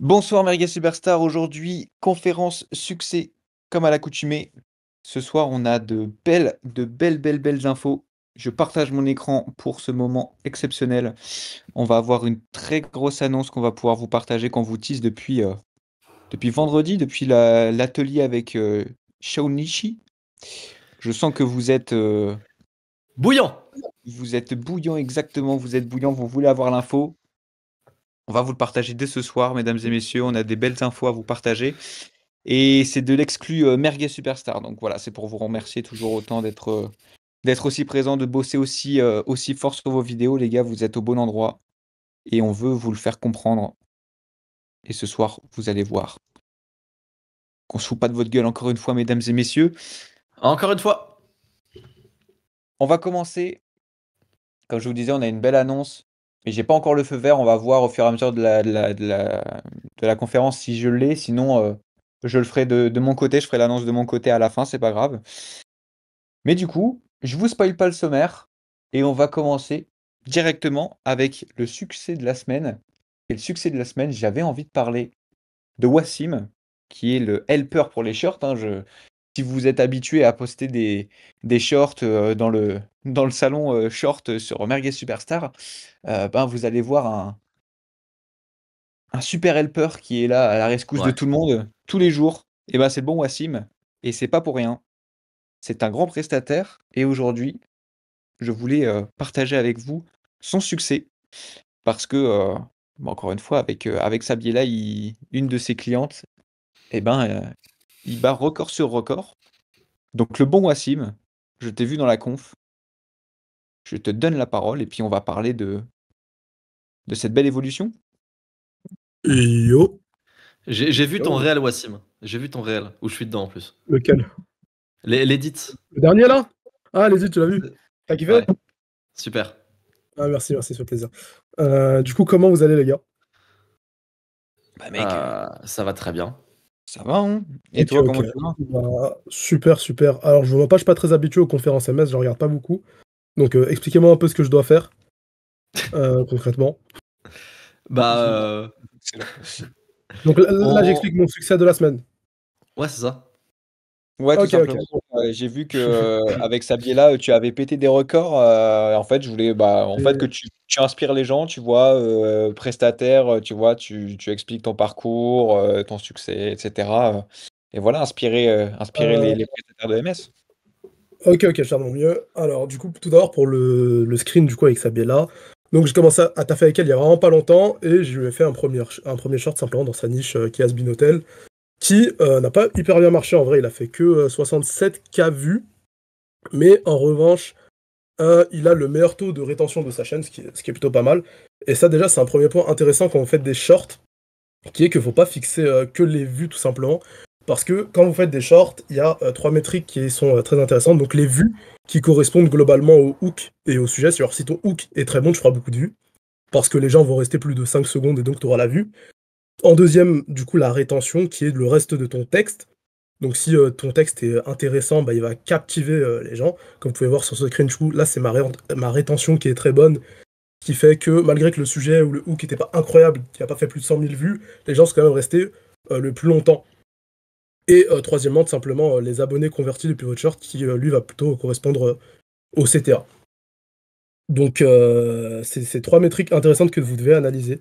Bonsoir Merguez Superstar, aujourd'hui conférence succès comme à l'accoutumée. Ce soir on a de belles infos. Je partage mon écran pour ce moment exceptionnel. On va avoir une très grosse annonce qu'on va pouvoir vous partager, qu'on vous tease depuis vendredi, depuis l'atelier avec Shaonichi. Je sens que Bouillant! vous êtes bouillant exactement, vous êtes bouillant, vous voulez avoir l'info. On va vous le partager dès ce soir, mesdames et messieurs. On a des belles infos à vous partager. Et c'est de l'exclu Merguez Superstar. Donc voilà, c'est pour vous remercier toujours autant d'être aussi présent, de bosser aussi fort sur vos vidéos. Les gars, vous êtes au bon endroit. Et on veut vous le faire comprendre. Et ce soir, vous allez voir qu'on se fout pas de votre gueule encore une fois, mesdames et messieurs. Encore une fois. On va commencer. Comme je vous disais, on a une belle annonce. Mais j'ai pas encore le feu vert. On va voir au fur et à mesure de la conférence si je l'ai. Sinon, je le ferai de mon côté. Je ferai l'annonce de mon côté à la fin. C'est pas grave. Mais du coup, je vous spoil pas le sommaire et on va commencer directement avec le succès de la semaine. Et le succès de la semaine, j'avais envie de parler de Wassim, qui est le helper pour les shorts, hein. Si vous êtes habitué à poster des shorts dans le salon short sur Merguez Superstar, ben vous allez voir un super helper qui est là à la rescousse de Ouais. tout le monde tous les jours. Et ben c'est le bon Wassim, et c'est pas pour rien. C'est un grand prestataire, et aujourd'hui, je voulais partager avec vous son succès parce que, encore une fois, avec Sabiela, une de ses clientes, eh ben, il bat record sur record. Donc le bon Wassim, je t'ai vu dans la conf, je te donne la parole et puis on va parler de cette belle évolution. Yo, J'ai vu ton Yo. réel, Wassim. J'ai vu ton réel, où je suis dedans en plus. Lequel? L'édit. Le dernier là? Ah, les yeux, tu l'as vu? T'as kiffé? Ouais, super. Ah, merci, ça fait plaisir. Du coup, comment vous allez, les gars? Bah mec, Ça va très bien. ça va, hein? Et Ok, toi, ok. comment tu vas? Bah, super, super. Alors, je suis pas très habitué aux conférences MS, je regarde pas beaucoup. Donc, expliquez-moi un peu ce que je dois faire, concrètement. Bah, Excellent. Donc là, on... j'explique mon succès de la semaine. Ouais, c'est ça. Ouais, tout Ok, ok. simplement. J'ai vu que avec Sabiela, tu avais pété des records. En fait, je voulais, en fait, que Et- tu inspires les gens, tu vois, prestataire, tu vois, tu expliques ton parcours, ton succès, etc. Et voilà, inspirer euh, les prestataires de MS. ok, ok, je fais de mon mieux. Alors, du coup, tout d'abord, pour le screen, du coup, avec Sabiela. Donc, j'ai commencé à taffer avec elle il y a vraiment pas longtemps, et je lui ai fait un premier short simplement dans sa niche qui est Has Been Hotel, qui n'a pas hyper bien marché en vrai, il a fait que 67K vues, mais en revanche, il a le meilleur taux de rétention de sa chaîne, ce qui est plutôt pas mal. Et ça déjà, c'est un premier point intéressant quand vous faites des shorts, qui est qu'il ne faut pas fixer que les vues tout simplement, parce que quand vous faites des shorts, il y a trois métriques qui sont très intéressantes, donc les vues qui correspondent globalement au hook et au sujet. Alors si ton hook est très bon, tu feras beaucoup de vues, parce que les gens vont rester plus de 5 secondes et donc tu auras la vue. En deuxième, du coup, la rétention, qui est le reste de ton texte. Donc si ton texte est intéressant, bah, il va captiver les gens. Comme vous pouvez voir sur ce screenshot, là c'est ma rétention qui est très bonne, qui fait que malgré que le sujet ou le hook n'était pas incroyable, qui n'a pas fait plus de 100 000 vues, les gens sont quand même restés le plus longtemps. Et troisièmement, tout simplement, les abonnés convertis depuis votre short, qui lui va plutôt correspondre au CTA. Donc c'est ces trois métriques intéressantes que vous devez analyser.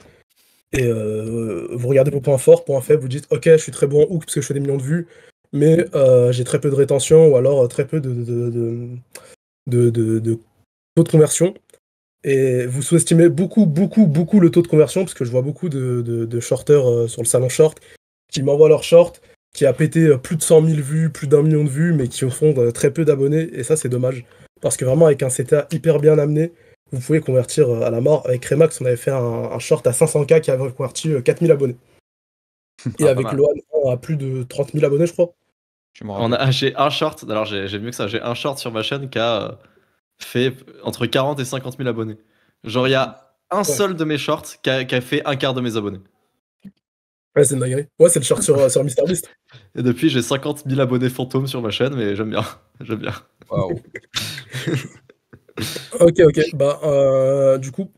Et vous regardez vos points forts, points faibles, vous dites ok, je suis très bon en hook parce que je fais des millions de vues, mais j'ai très peu de rétention ou alors très peu de taux de conversion. Et vous sous-estimez beaucoup, beaucoup, beaucoup le taux de conversion, parce que je vois beaucoup de shorters sur le salon short qui m'envoient leur short, qui a pété plus de 100 000 vues, plus d'1 million de vues, mais qui font très peu d'abonnés, et ça c'est dommage. Parce que vraiment avec un CTA hyper bien amené, vous pouvez convertir à la mort. Avec Remax, on avait fait un short à 500K qui avait converti 4000 abonnés. Et Ah, pas avec mal. Loan, on a plus de 30 000 abonnés, je crois. Je me rappelle plus. J'ai un short, alors j'ai mieux que ça, j'ai un short sur ma chaîne qui a fait entre 40 et 50 000 abonnés. Genre, il y a un Ouais, seul de mes shorts qui a fait un quart de mes abonnés. ouais c'est une dinguerie. Ouais, c'est le short sur MrBeast. Et depuis, j'ai 50 000 abonnés fantômes sur ma chaîne, mais j'aime bien. J'aime bien. Waouh. Ok, ok. Bah, du coup,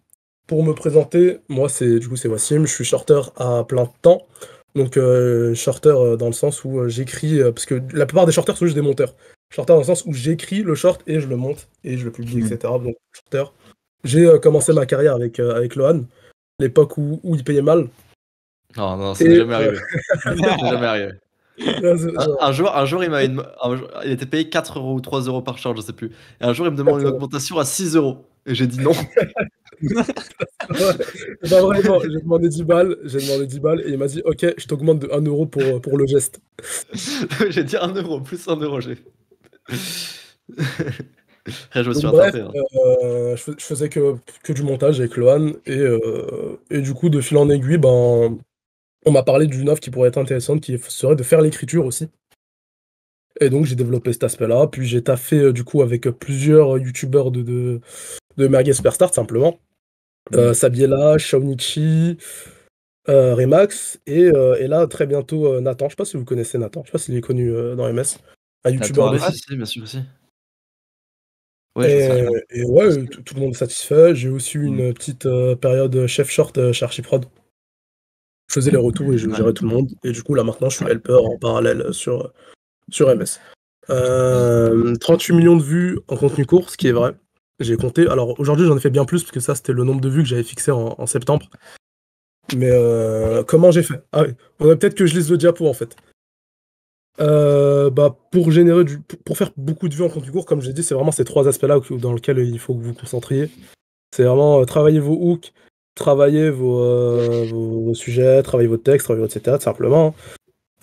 pour me présenter, moi, c'est Wassim, je suis shorter à plein temps. Donc, shorter dans le sens où j'écris, parce que la plupart des shorters sont juste des monteurs. Shorter dans le sens où j'écris le short et je le monte et je le publie, etc. Donc, shorter. J'ai commencé ma carrière avec Lohan, l'époque où il payait mal. Non, non, ça n'est jamais arrivé. Ça n'est jamais arrivé. Genre, Un jour, il était payé 4 euros ou 3 euros par short, je sais plus. Et un jour, il me demande une augmentation à 6 euros. Et j'ai dit non. bah vraiment, j'ai demandé 10 balles, et il m'a dit ok, je t'augmente de 1 euro pour le geste. J'ai dit 1 euro, plus 1 euro. Après, je me suis Donc bref, rattrapé. Hein. je faisais que du montage avec Lohan, et du coup, de fil en aiguille, ben, on m'a parlé d'une offre qui pourrait être intéressante, qui serait de faire l'écriture aussi. Et donc j'ai développé cet aspect-là, puis j'ai taffé du coup avec plusieurs youtubeurs de Merguez Superstar, simplement. Sabiela, Shaonichi, Remax, et là, très bientôt, Nathan. Je sais pas si vous connaissez Nathan, je sais pas s'il est connu dans MS. Un youtubeur de Ah, foot. si, bien sûr, aussi. Ouais, je sais. Et ouais, tout le monde est satisfait. J'ai aussi eu une petite période chef short chez Archiprod. Je faisais les retours et je gérais tout le monde. Et du coup, là maintenant, je suis helper en parallèle sur MS. 38 millions de vues en contenu court, ce qui est vrai. J'ai compté. Alors aujourd'hui, j'en ai fait bien plus, parce que ça, c'était le nombre de vues que j'avais fixé en septembre. Mais comment j'ai fait? Ah oui, on a peut-être que je lise le diapo en fait. Bah, pour faire beaucoup de vues en contenu court, comme j'ai dit, c'est vraiment ces 3 aspects-là dans lesquels il faut que vous vous concentriez. C'est vraiment travailler vos hooks, travailler vos sujets, travailler votre texte, travailler votre etc. tout simplement.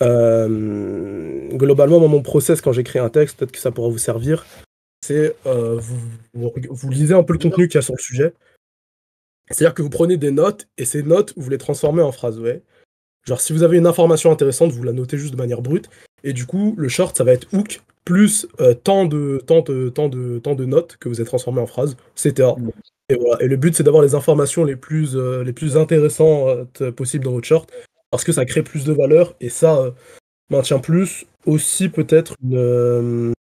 Globalement, moi, mon process quand j'écris un texte, peut-être que ça pourra vous servir, c'est vous lisez un peu le contenu qu'il y a sur le sujet. C'est-à-dire que vous prenez des notes, et ces notes, vous les transformez en phrases, ouais. Genre, si vous avez une information intéressante, vous la notez juste de manière brute, et du coup, le short, ça va être hook, plus tant de notes que vous avez transformées en phrases, etc. Et voilà. Et le but, c'est d'avoir les informations les plus intéressantes possibles dans votre short, parce que ça crée plus de valeur, et ça maintient plus. Aussi, peut-être une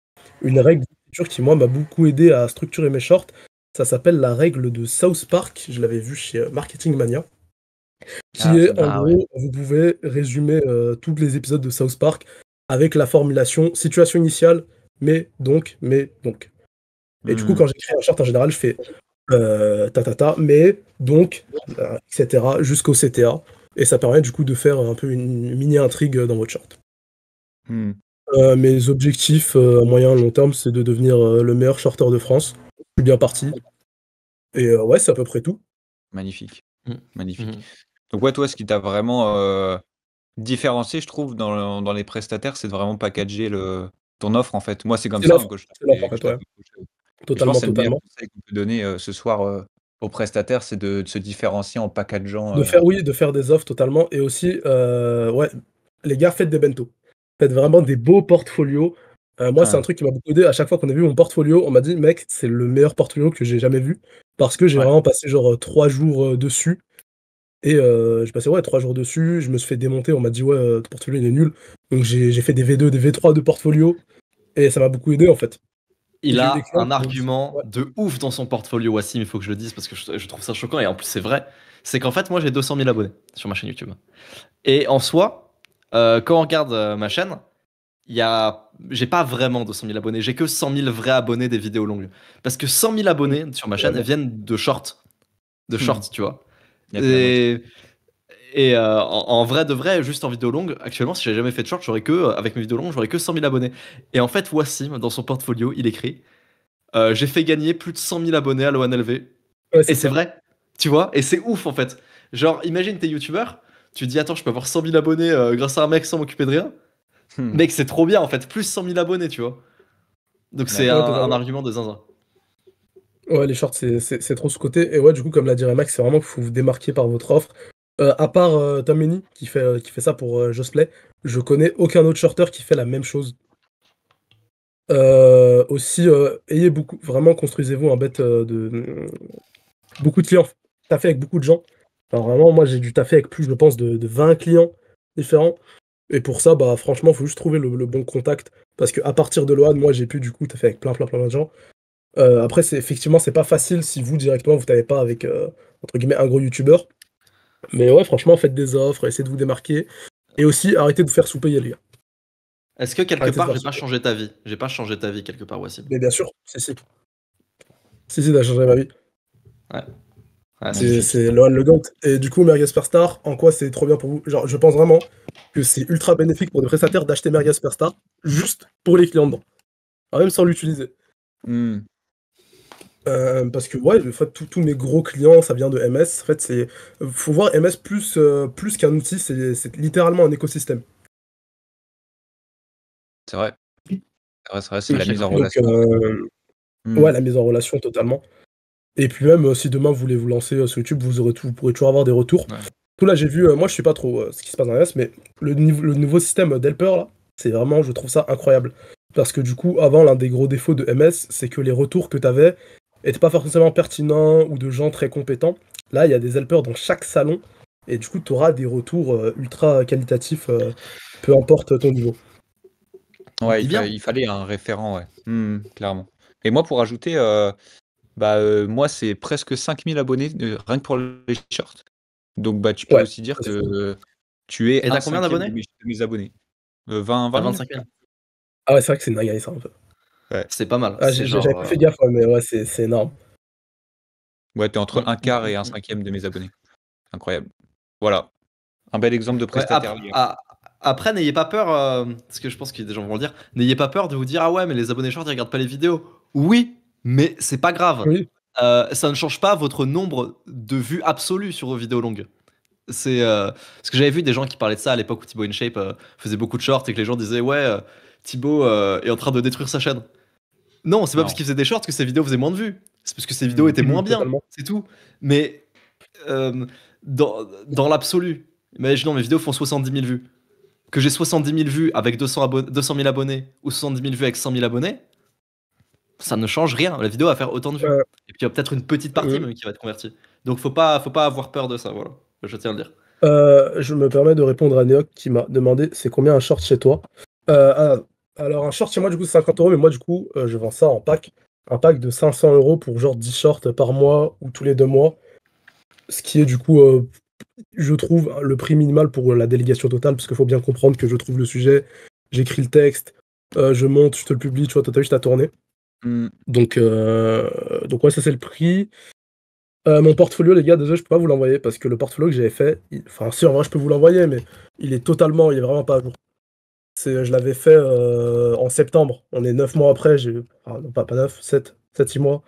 règle d'écriture qui, moi, m'a beaucoup aidé à structurer mes shorts. Ça s'appelle la règle de South Park. Je l'avais vu chez Marketing Mania. Qui est, en gros, vous pouvez résumer tous les épisodes de South Park avec la formulation situation initiale, mais donc. Et du coup, quand j'écris un short, en général, je fais mais donc, etc., jusqu'au CTA. Et ça permet du coup de faire un peu une mini-intrigue dans votre short. Mes objectifs à moyen et long terme, c'est de devenir le meilleur shorter de France. Je suis bien parti. Et ouais, c'est à peu près tout. Magnifique. Magnifique. Donc ouais, toi, ce qui t'a vraiment différencié, je trouve, dans les prestataires, c'est de vraiment packager ton offre, en fait. Moi, c'est comme C'est ça l'offre, que je c'est l'offre, en que je fait, ouais. t'approche. Et je pense Totalement, que c'est le meilleur totalement. conseil qu'on peut donner ce soir aux prestataires, c'est de se différencier en packageant. De faire des offres totalement. Et aussi, ouais, les gars, faites des bento. Faites vraiment des beaux portfolios. Moi, c'est un truc qui m'a beaucoup aidé. À chaque fois qu'on a vu mon portfolio, on m'a dit, mec, c'est le meilleur portfolio que j'ai jamais vu. Parce que j'ai vraiment passé genre 3 jours dessus. Et j'ai passé 3 jours dessus. Je me suis fait démonter. On m'a dit, ouais, ton portfolio il est nul. Donc j'ai fait des V2, des V3 de portfolio. Et ça m'a beaucoup aidé en fait. Il a un argument de ouf dans son portfolio, Wassim, il faut que je le dise parce que je trouve ça choquant et en plus c'est vrai. C'est qu'en fait, moi j'ai 200 000 abonnés sur ma chaîne YouTube. Et en soi, quand on regarde ma chaîne, j'ai pas vraiment 200 000 abonnés, j'ai que 100 000 vrais abonnés des vidéos longues. Parce que 100 000 abonnés sur ma chaîne viennent de shorts. De shorts, tu vois. Et en vrai de vrai, juste en vidéo longue, actuellement, si j'avais jamais fait de short, avec mes vidéos longues, j'aurais que 100 000 abonnés. Et en fait, Wassim, dans son portfolio, il écrit j'ai fait gagner plus de 100 000 abonnés à l'ONLV. Et c'est vrai, tu vois, et c'est ouf en fait. Genre, imagine t'es youtubeur, tu te dis attends, je peux avoir 100 000 abonnés grâce à un mec sans m'occuper de rien. Mec, c'est trop bien en fait, plus 100 000 abonnés, tu vois. Donc c'est un argument de zinzin. Ouais, les shorts, c'est trop sous-coté. Et ouais, du coup, comme l'a dit Max, c'est vraiment qu'il faut vous démarquer par votre offre. À part Tameni, qui fait ça pour Josplay, je connais aucun autre shorter qui fait la même chose. Aussi, vraiment, construisez-vous un bête de beaucoup de clients. Taffer avec beaucoup de gens. Alors vraiment, moi, j'ai dû taffer avec plus, je pense, de 20 clients différents. Et pour ça, bah franchement, il faut juste trouver le bon contact. Parce qu'à partir de Loan, moi, j'ai pu, du coup, taffer avec plein de gens. Après, effectivement, c'est pas facile si vous, directement, vous n'avez pas avec entre guillemets, un gros youtubeur. Mais ouais, franchement, faites des offres, essayez de vous démarquer. Et aussi, arrêtez de vous faire sous-payer, les gars. Est-ce que quelque Arrêtez de part, faire j'ai pas sous-payer. changé ta vie? J'ai pas changé ta vie quelque part, Wassim. Mais bien sûr, si. Si, t'as changé ma vie. Ouais. Ouais, C'est magnifique. Lohan Le Gant. Et du coup, Merguez Superstar, en quoi c'est trop bien pour vous? Genre, je pense vraiment que c'est ultra bénéfique pour des prestataires d'acheter Merguez Superstar juste pour les clients dedans. Alors, même sans l'utiliser. Hmm. Parce que, ouais, en fait, tous mes gros clients, ça vient de MS. En fait, faut voir MS plus qu'un outil, c'est littéralement un écosystème. C'est vrai. C'est Ouais, de la je suis mise en d'accord. Donc, relation. ouais, la mise en relation totalement. Et puis même, si demain vous voulez vous lancer sur YouTube, vous pourrez toujours avoir des retours. Ouais. Tout là, j'ai vu, moi je sais pas trop ce qui se passe dans MS, mais le nouveau système d'Helper, là, c'est vraiment, je trouve ça incroyable. Parce que du coup, avant, l'un des gros défauts de MS, c'est que les retours que tu avais étaient pas forcément pertinents ou de gens très compétents. Là, il y a des helpers dans chaque salon, et du coup, tu auras des retours ultra qualitatifs, peu importe ton niveau. Ouais, Dis bien. il fallait un référent, ouais. Clairement. Et moi, pour ajouter, moi, c'est presque 5000 abonnés, rien que pour les shorts. Donc, tu peux Ouais, aussi dire ça, c'est fou. que tu es Et t'as un combien cinquième de d'abonnés? mes abonnés. 20 T'as 000. 25 000. Ah ouais, c'est vrai que c'est une dinguerie, ça, un peu. Ouais. C'est pas mal. Ah, C'est j'avais genre. pas fait gaffe, ouais, mais ouais, c'est énorme. Ouais, t'es entre un quart et un Mm. cinquième de mes abonnés. Incroyable. Voilà. Un bel exemple de Ouais, prestataire, les gars. après, n'ayez pas peur, parce que je pense que des gens vont le dire, n'ayez pas peur de vous dire, ah ouais, mais les abonnés short, ils regardent pas les vidéos. Oui, mais c'est pas grave. Oui. Ça ne change pas votre nombre de vues absolues sur vos vidéos longues. C'est parce que j'avais vu des gens qui parlaient de ça à l'époque où Thibaut InShape faisait beaucoup de shorts et que les gens disaient, ouais, Thibaut est en train de détruire sa chaîne. Non, c'est pas parce Non. qu'il faisait des shorts que ses vidéos faisaient moins de vues. C'est parce que ses vidéos étaient moins bien, Totalement. c'est tout. Mais dans l'absolu, imaginons mes vidéos font 70 000 vues. Que j'ai 70 000 vues avec 200 000 abonnés ou 70 000 vues avec 100 000 abonnés, ça ne change rien. La vidéo va faire autant de vues. Euh, Et puis il y a peut-être une petite partie euh, même qui va être convertie. Donc faut pas avoir peur de ça, voilà. Je tiens à le dire. Je me permets de répondre à Neok qui m'a demandé c'est combien un short chez toi. Alors un short chez moi du coup c'est 50 €, mais moi du coup je vends ça en pack. Un pack de 500 € pour genre 10 shorts par mois ou tous les 2 mois. Ce qui est du coup, je trouve, le prix minimal pour la délégation totale, parce qu'il faut bien comprendre que je trouve le sujet, j'écris le texte, je monte, je te le publie, tu vois, t'as juste à tourner. Hmm. Donc ouais, ça c'est le prix. Mon portfolio, les gars, désolé, je peux pas vous l'envoyer parce que le portfolio que j'avais fait, enfin, si en vrai, je peux vous l'envoyer, mais il est vraiment pas à jour. Je l'avais fait en septembre. On est 9 mois après, non, pas 9, 6 mois.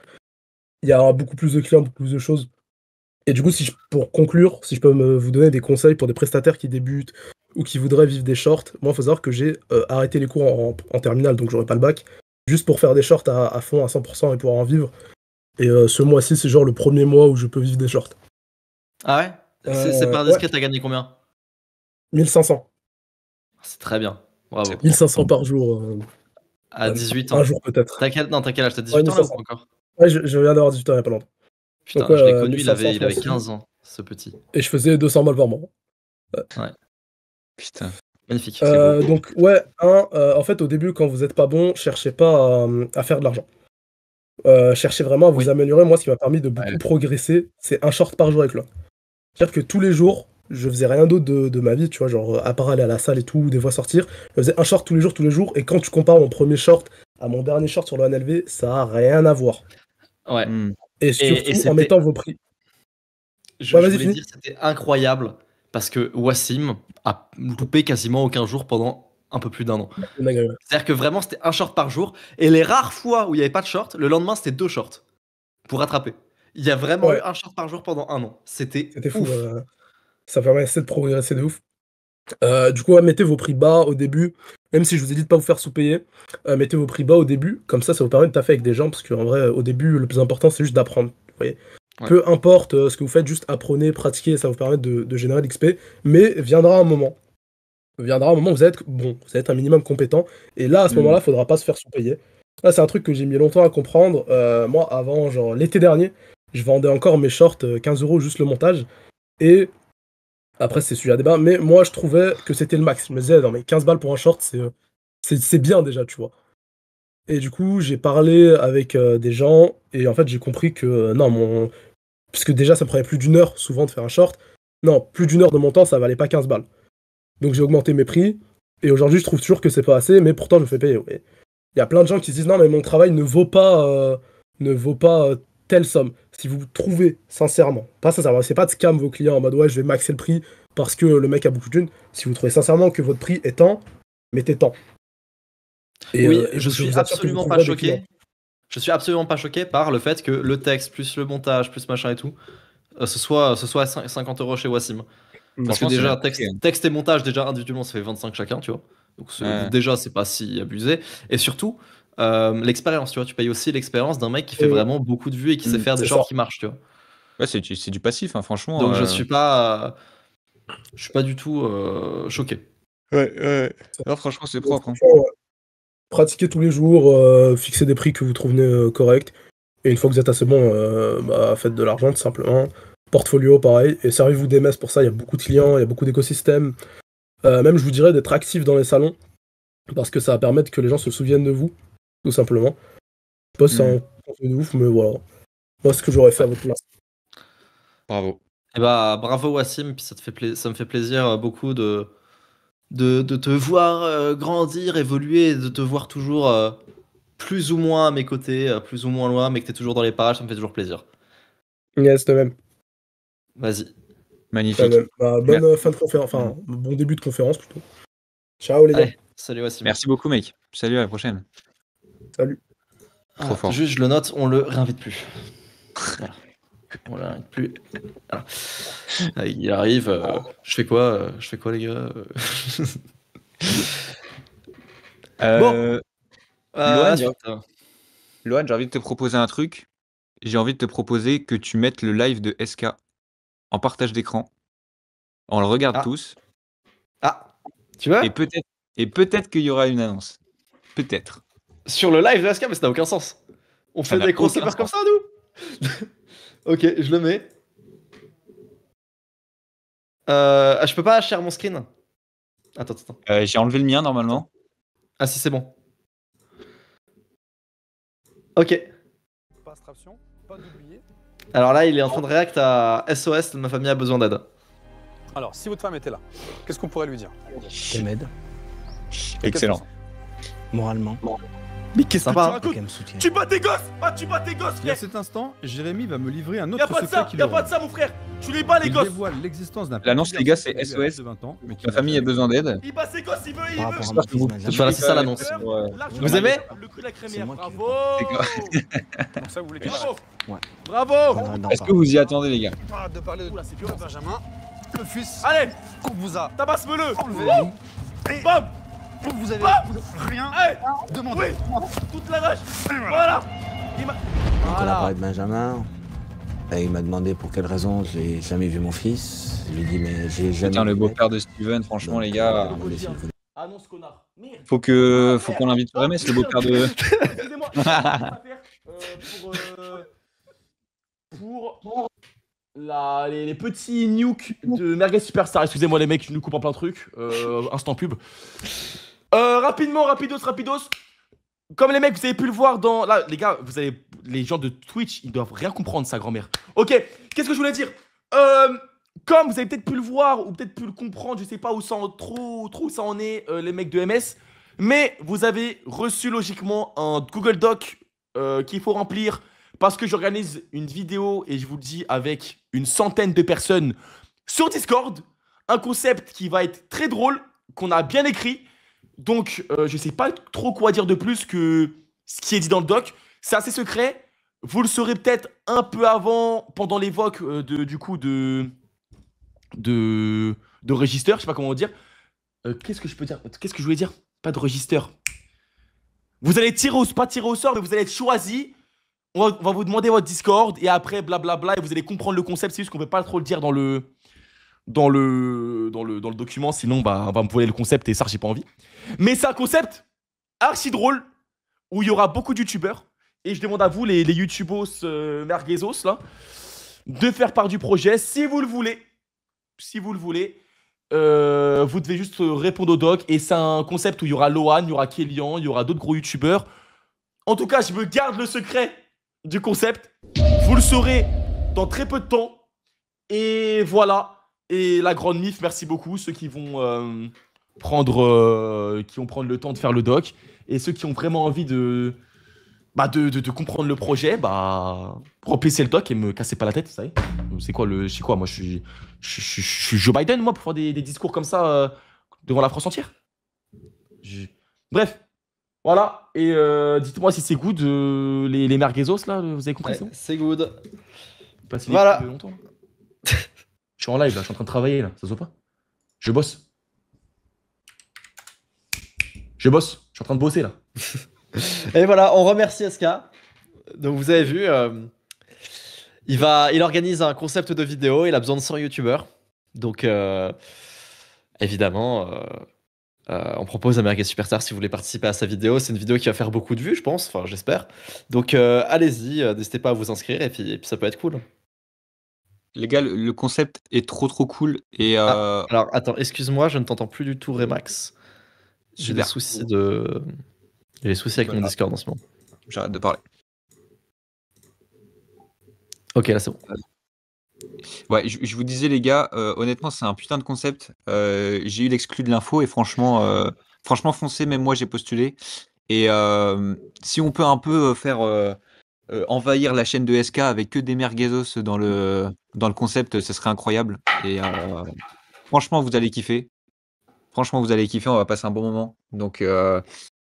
Il y a beaucoup plus de clients, beaucoup plus de choses. Et du coup, pour conclure, si je peux vous donner des conseils pour des prestataires qui débutent ou qui voudraient vivre des shorts, moi, il faut savoir que j'ai arrêté les cours en terminale, donc j'aurai pas le bac, juste pour faire des shorts à fond, à 100% et pouvoir en vivre. Et ce mois-ci, c'est genre le premier mois où je peux vivre des shorts. Ah ouais? C'est pas Ouais, indiscret, t'as gagné combien? 1500. C'est très bien. Bravo. 1500 par jour. À 18 Un ans. jour peut-être. Non, t'as quel âge? T'as Ouais, 18 ans là ou 1500. pas encore? Ouais, je viens d'avoir 18 ans il y a pas longtemps. Donc Putain, ouais, je l'ai connu, 1500 il ce avait mois-ci. 15 ans, ce petit. Et je faisais 200 balles par mois. Ouais. Putain. Magnifique, c'est beau. Donc ouais, en fait, au début, quand vous êtes pas bon, cherchez pas à faire de l'argent. Cherchez vraiment à vous Oui. améliorer. Moi, ce qui m'a permis de beaucoup Ouais. progresser, c'est un short par jour avec l'autre. C'est-à-dire que tous les jours, je faisais rien d'autre de ma vie, tu vois, genre à part aller à la salle et tout, ou des fois sortir, je faisais un short tous les jours, et quand tu compares mon premier short à mon dernier short sur le NLV, ça a rien à voir. Ouais. Hmm. Et Et surtout en c'était. mettant vos prix. Ouais, Je vas-y, voulais finis. dire, c'était incroyable parce que Wassim a loupé quasiment aucun jour pendant un peu plus d'un an. C'est-à-dire que vraiment, c'était un short par jour. Et les rares fois où il n'y avait pas de short, le lendemain, c'était 2 shorts pour rattraper. Il y a vraiment eu Ouais, un short par jour pendant un an. C'était c'était fou. ouf. Ça permet de progresser de ouf. Du coup, ouais, mettez vos prix bas au début, même si je vous ai dit de pas vous faire sous-payer, mettez vos prix bas au début, comme ça vous permet de taffer avec des gens, parce qu'en vrai, au début, le plus important, c'est juste d'apprendre. Vous voyez. Ouais. Peu importe ce que vous faites, juste apprenez, pratiquez, ça va vous permettre de générer de l'XP, mais viendra un moment. Viendra un moment où vous êtes bon, vous êtes un minimum compétent, et là, à ce moment-là, il faudra pas se faire sous-payer. Là, c'est un truc que j'ai mis longtemps à comprendre. Moi, avant, genre l'été dernier, je vendais encore mes shorts 15 € juste le montage, et après, c'est sujet à débat, mais moi, je trouvais que c'était le max. Je me disais, non, mais 15 balles pour un short, c'est bien déjà, tu vois. Et du coup, j'ai parlé avec des gens, et en fait, j'ai compris que non, puisque déjà ça me prenait plus d'1 heure souvent de faire un short. Non, plus d'1 heure de mon temps, ça valait pas 15 balles. Donc j'ai augmenté mes prix, et aujourd'hui je trouve toujours que c'est pas assez, mais pourtant je me fais payer. Ouais. Il y a plein de gens qui se disent non, mais mon travail ne vaut pas, telle somme. Si vous trouvez sincèrement, pas sincèrement, c'est pas de scam vos clients en mode ouais, je vais maxer le prix parce que le mec a beaucoup de thunes. Si vous trouvez sincèrement que votre prix est tant, mettez tant. Et oui, et je suis vous assure que vous absolument pas trouverez des clients. choqué. Je suis absolument pas choqué par le fait que le texte, plus le montage, plus machin et tout, ce soit à 50 € chez Wassim. Parce que Franchement, c'est déjà, bien fait, hein. texte et montage, déjà individuellement, ça fait 25 chacun, tu vois. Donc Ouais. déjà, c'est pas si abusé. Et surtout, l'expérience, tu vois. Tu payes aussi l'expérience d'un mec qui fait Oui. vraiment beaucoup de vues et qui sait faire des c'est shorts ça. qui marchent, tu vois. Ouais, c'est du passif, hein, franchement. Donc je suis pas du tout choqué. Ouais. Non, franchement, c'est propre, hein. Franchement, pratiquez tous les jours, fixez des prix que vous trouvez corrects. Et une fois que vous êtes assez bon, faites de l'argent tout simplement. Portfolio, pareil. Et servez-vous des messes pour ça. Il y a beaucoup de clients, il y a beaucoup d'écosystèmes. Même, je vous dirais d'être actif dans les salons. Parce que ça va permettre que les gens se souviennent de vous, tout simplement. Je sais pas si c'est un conseil de ouf, mais voilà. Moi, ce que j'aurais fait à votre place. Bravo. Et bah bravo Wassim, puis ça me fait plaisir beaucoup de te voir grandir, évoluer, et de te voir toujours plus ou moins à mes côtés, plus ou moins loin, mais que t'es toujours dans les parages, ça me fait toujours plaisir. Yes, de même. Vas-y. Magnifique. Bonne fin de conférence, enfin, bon début de conférence plutôt. Ciao les gars. Allez, salut Wassim. Merci beaucoup, mec. Salut, à la prochaine. Salut. Trop fort. Juste, je le note, on le réinvite plus. Voilà. On le réinvite plus. Voilà. Il arrive. Je fais quoi les gars Bon. Lohan, j'ai envie de te proposer un truc. J'ai envie de te proposer que tu mettes le live de SK en partage d'écran. On le regarde tous. Tu vois? Et peut-être qu'il y aura une annonce. Peut-être. Sur le live de SK, mais ça n'a aucun sens. On fait des crossovers comme ça, nous. Ok, je le mets. Je peux pas share mon screen. Attends. J'ai enlevé le mien normalement. Ah si, c'est bon. Ok. Alors là, il est en train de react à SOS, ma famille a besoin d'aide. Alors, si votre femme était là, qu'est-ce qu'on pourrait lui dire? Qu'elle m'aide. Excellent. Moralement. Mais qu'est-ce que tu Sympa. racontes? Qu'elle me soutienne. Tu bats tes gosses! Ah, tu bats tes gosses, Et à frère! cet instant, Jérémy va me livrer un Y'a autre pas de secret ça, qu'il y'a aura. pas de ça, mon frère! Tu les bats, les Il gosses! dévoile l'existence d'un L'annonce, petit les gars, garçon c'est qui a l'âge SOS. de 20 ans, mais qui Ma n'a famille a jamais besoin fait d'aide. Il bat ses gosses, il veut, Par rapport à il mon veut! fils, m'a jamais Voilà, c'est ça l'annonce. Largement, Vous aimez? le cru de la C'est crémière, moi qui bravo! Donc ça, vous voulez dire? Ouais. Bravo! viendrai dans Est-ce pas. que vous y attendez, les gars? Arrête de parler de Oula, c'est violent, ça. Benjamin. Le fils Allez, qu'on vous a tabasse-le! enlevé. Et Bam! vous avez rien Hey! demandé. Toute la rage! Voilà! Il m'a... On a Voilà! parlé de Benjamin. Et il m'a demandé pour quelle raison j'ai jamais vu mon fils. Je lui ai dit mais j'ai jamais. Tiens, le vu mec. beau-père de Steven, franchement, Donc, les gars. on laisse le coup. Annonce, connard! Merde! Faut qu'on l'invite sur MS, le beau-père de. Excusez-moi, j'ai une annonce à faire pour les petits nukes de Merguez Superstar. Excusez-moi les mecs, je nous coupe en plein de trucs. Instant pub. Rapidement, rapidos. Comme les mecs, vous avez pu le voir dans... Là, les gars, vous avez... Les gens de Twitch, ils doivent rien comprendre, sa grand-mère. Ok, qu'est-ce que je voulais dire? Comme vous avez peut-être pu le voir, ou peut-être pu le comprendre, je sais pas où ça en, trop où ça en est, les mecs de MS, mais vous avez reçu logiquement un Google Doc qu'il faut remplir parce que j'organise une vidéo, et je vous le dis, avec une centaine de personnes sur Discord. Un concept qui va être très drôle, qu'on a bien écrit. Donc, je sais pas trop quoi dire de plus que ce qui est dit dans le doc. C'est assez secret. Vous le saurez peut-être un peu avant, pendant l'évoque de register. Je sais pas comment dire. Qu'est-ce que je peux dire? Qu'est-ce que je voulais dire? Pas de register. Vous allez pas tirer au sort, mais vous allez être choisi. On va vous demander votre Discord et après blablabla et vous allez comprendre le concept. C'est juste qu'on peut pas trop le dire dans le document, sinon bah, on va me voler le concept et ça j'ai pas envie. Mais c'est un concept archi drôle où il y aura beaucoup de youtubeurs et je demande à vous les youtubos merguezos là de faire part du projet si vous le voulez. Vous devez juste répondre au doc et c'est un concept où il y aura Lohan, il y aura Kélian, il y aura d'autres gros youtubeurs. En tout cas, je me garde le secret du concept. Vous le saurez dans très peu de temps. Et voilà. Et la grande mif, merci beaucoup. Ceux qui vont prendre le temps de faire le doc. Et ceux qui ont vraiment envie de comprendre le projet, remplissez le doc et me cassez pas la tête, vous savez. C'est quoi moi, je suis Joe Biden, moi, pour faire des discours comme ça devant la France entière. Bref, voilà. Et dites-moi si c'est good, les merguezos, là, vous avez compris, Ouais, c'est bon. c'est good. Passez les Voilà. couilles de longtemps. Je suis en live, là, je suis en train de travailler, là, ça se voit pas. Je bosse. Je suis en train de bosser, là. Et voilà, on remercie SK. Donc vous avez vu, il organise un concept de vidéo, il a besoin de 100 youtubeurs. Donc évidemment, on propose à Merguez Superstar si vous voulez participer à sa vidéo. C'est une vidéo qui va faire beaucoup de vues, je pense, enfin j'espère. Donc allez-y, n'hésitez pas à vous inscrire et puis ça peut être cool. Les gars, le concept est trop cool. Et Alors attends, excuse-moi, je ne t'entends plus du tout, Remax. J'ai des Super. soucis de... J'ai des soucis avec mon Voilà. Discord en ce moment. J'arrête de parler. Ok, là c'est bon. Ouais, je vous disais les gars, honnêtement c'est un putain de concept. J'ai eu l'exclu de l'info et franchement foncez, même moi j'ai postulé. Et si on peut un peu faire envahir la chaîne de SK avec que des merguezos dans le concept, ce serait incroyable. Et franchement vous allez kiffer. Franchement vous allez kiffer, on va passer un bon moment. Donc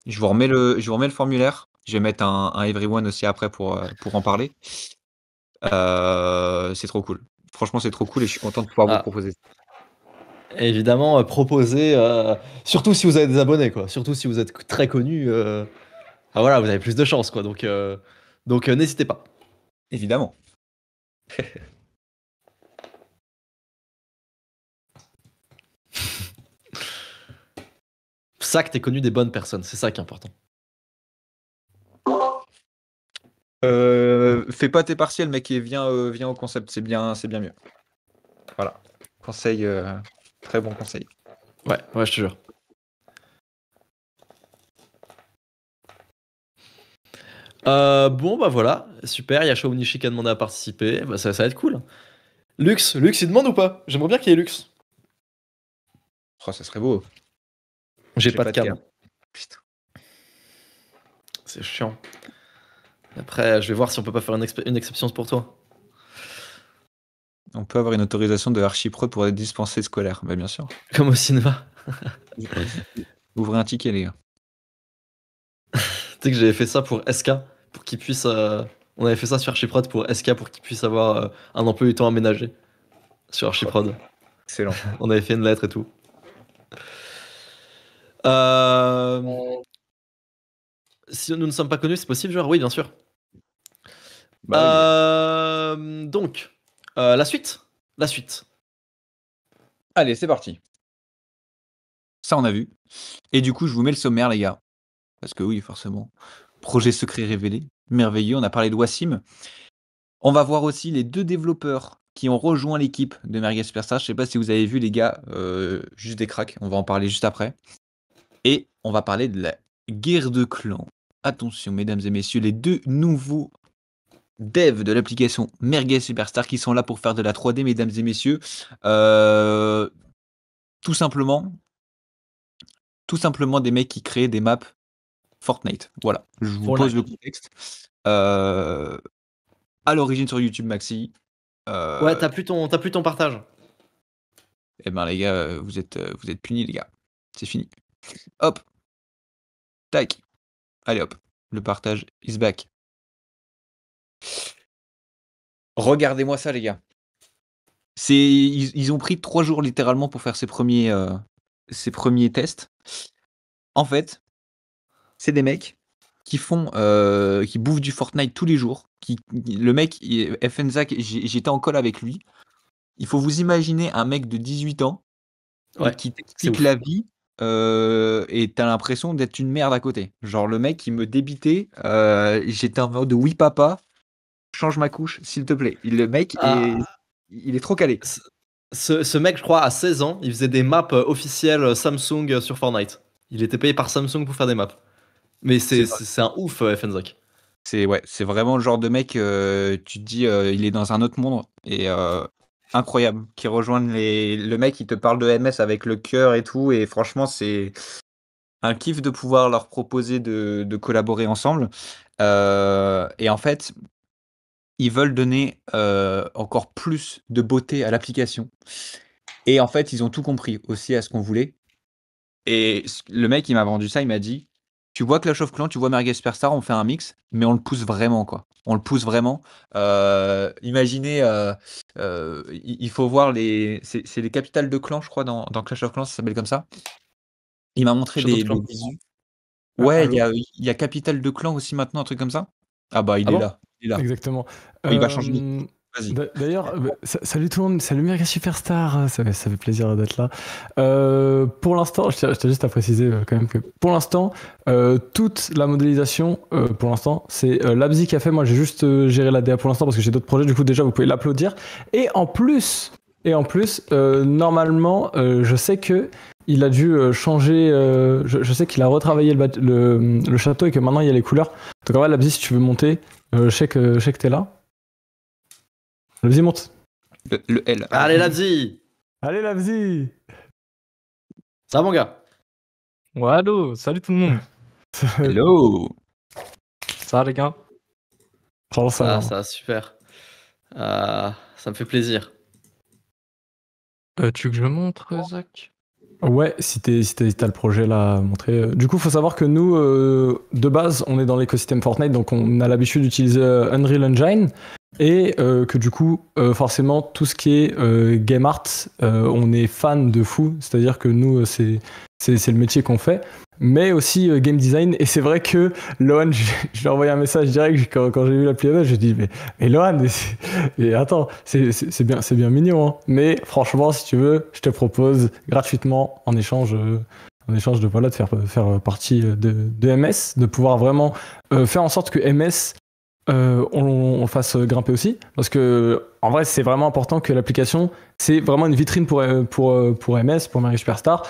je vous remets le formulaire. Je vais mettre un everyone aussi après pour en parler. C'est trop cool. Franchement, c'est trop cool et je suis content de pouvoir vous proposer. Évidemment, proposer, surtout si vous avez des abonnés, quoi. Surtout si vous êtes très connu, voilà, vous avez plus de chance, quoi. Donc n'hésitez pas. Évidemment. Ça que t'es connu des bonnes personnes, c'est ça qui est important. Fais pas tes partiels, mec, et viens au concept, c'est bien mieux. Voilà. Conseil, très bon conseil. Ouais, je te jure. Bon, bah voilà, super, il y a Shaonichi qui a demandé à participer, bah ça va être cool. Lux, il demande ou pas? J'aimerais bien qu'il y ait Lux. Oh, ça serait beau. J'ai pas de cam. Putain. C'est chiant. Après, je vais voir si on peut pas faire une exception pour toi. On peut avoir une autorisation de Archiprod pour des dispensés scolaires. Bah, bien sûr. Comme au cinéma. Ouvrez un ticket, les gars. Tu sais que j'avais fait ça pour SK, pour qu'il puisse... On avait fait ça sur Archiprod pour SK, pour qu'il puisse avoir un emploi du temps aménagé. Sur Archiprod. Excellent. On avait fait une lettre et tout. Si nous ne sommes pas connus, c'est possible, genre? Oui, bien sûr. Donc, la suite. Allez, c'est parti. Ça, on a vu. Et du coup, je vous mets le sommaire, les gars. Parce que oui, forcément. Projet secret révélé. Merveilleux. On a parlé de Wassim. On va voir aussi les 2 développeurs qui ont rejoint l'équipe de Merguez Superstar. Je sais pas si vous avez vu, les gars. Juste des cracks. On va en parler juste après. Et on va parler de la guerre de clans. Attention, mesdames et messieurs, les 2 nouveaux devs de l'application Merguez Superstar qui sont là pour faire de la 3D, mesdames et messieurs. Tout simplement des mecs qui créent des maps Fortnite. Voilà, je vous pose le contexte. À l'origine sur YouTube Maxi. Ouais, t'as plus ton partage. Eh ben les gars, vous êtes punis, les gars. C'est fini. Hop. Tac. Allez hop. Le partage is back. Regardez-moi ça, les gars. Ils ont pris 3 jours littéralement pour faire ces premiers tests. En fait, c'est des mecs qui bouffent du Fortnite tous les jours. Le mec, FNZAC, j'étais en call avec lui. Il faut vous imaginer un mec de 18 ans qui t'explique la vie et t'as l'impression d'être une merde à côté. Genre le mec, il me débitait. J'étais en mode oui papa, change ma couche s'il te plaît. Le mec, il est trop calé. Ce mec, je crois, à 16 ans, il faisait des maps officielles Samsung sur Fortnite. Il était payé par Samsung pour faire des maps. Mais c'est un ouf, FNZAC. c'est vraiment le genre de mec, tu te dis, il est dans un autre monde et incroyable. Qui rejoignent le mec, il te parle de MS avec le cœur et tout et franchement, c'est un kiff de pouvoir leur proposer de collaborer ensemble. Et en fait, ils veulent donner, encore plus de beauté à l'application et en fait, ils ont tout compris aussi à ce qu'on voulait et le mec, il m'a vendu ça, il m'a dit: «Tu vois Clash of Clans, tu vois Merguez Superstar, on fait un mix, mais on le pousse vraiment, quoi. On le pousse vraiment». Imaginez, il faut voir c'est les capitales de clans, je crois, dans Clash of Clans, ça s'appelle comme ça. Il m'a montré Château de des Clan. visus. Ah, Ouais, allô il y a Capitale de Clan aussi maintenant, un truc comme ça? Ah bah, il Ah est bon? là, il est là. Exactement. Il va changer de nom. Vas-y. D'ailleurs, salut tout le monde, salut Merguez Superstar, ça fait plaisir d'être là. Pour l'instant, je tiens juste à préciser quand même que pour l'instant, toute la modélisation, pour l'instant, c'est Labzi qui a fait. Moi, j'ai juste géré la DA pour l'instant parce que j'ai d'autres projets. Du coup, déjà, vous pouvez l'applaudir. Et en plus, normalement, je sais que il a dû changer. Je sais qu'il a retravaillé le château et que maintenant il y a les couleurs. Donc en vrai, Labzi, si tu veux monter, je sais que t'es là. Labzi monte. Le L. Allez, Labzi! Allez Labzi. Ça va, mon gars? Ouais, allô, salut tout le monde. Hello! Ça va les gars? Franchement, ça va. Ça va super. Ça me fait plaisir. Tu veux que je montre, Zach? Ouais, si t'as le projet là à montrer. Du coup, faut savoir que nous, de base, on est dans l'écosystème Fortnite, donc on a l'habitude d'utiliser Unreal Engine. Et que du coup, forcément, tout ce qui est game art, on est fan de fou. C'est-à-dire que nous, c'est le métier qu'on fait. Mais aussi game design. Et c'est vrai que Lohan, je lui ai envoyé un message direct quand j'ai vu l'appli MS. J'ai dit, mais Lohan, mais attends, c'est bien mignon. Hein. Mais franchement, si tu veux, je te propose gratuitement en échange de voilà, de faire partie de MS, de pouvoir vraiment faire en sorte que MS on le fasse grimper aussi, parce que en vrai c'est vraiment important que l'application, c'est vraiment une vitrine pour MS, pour Merguez Superstar,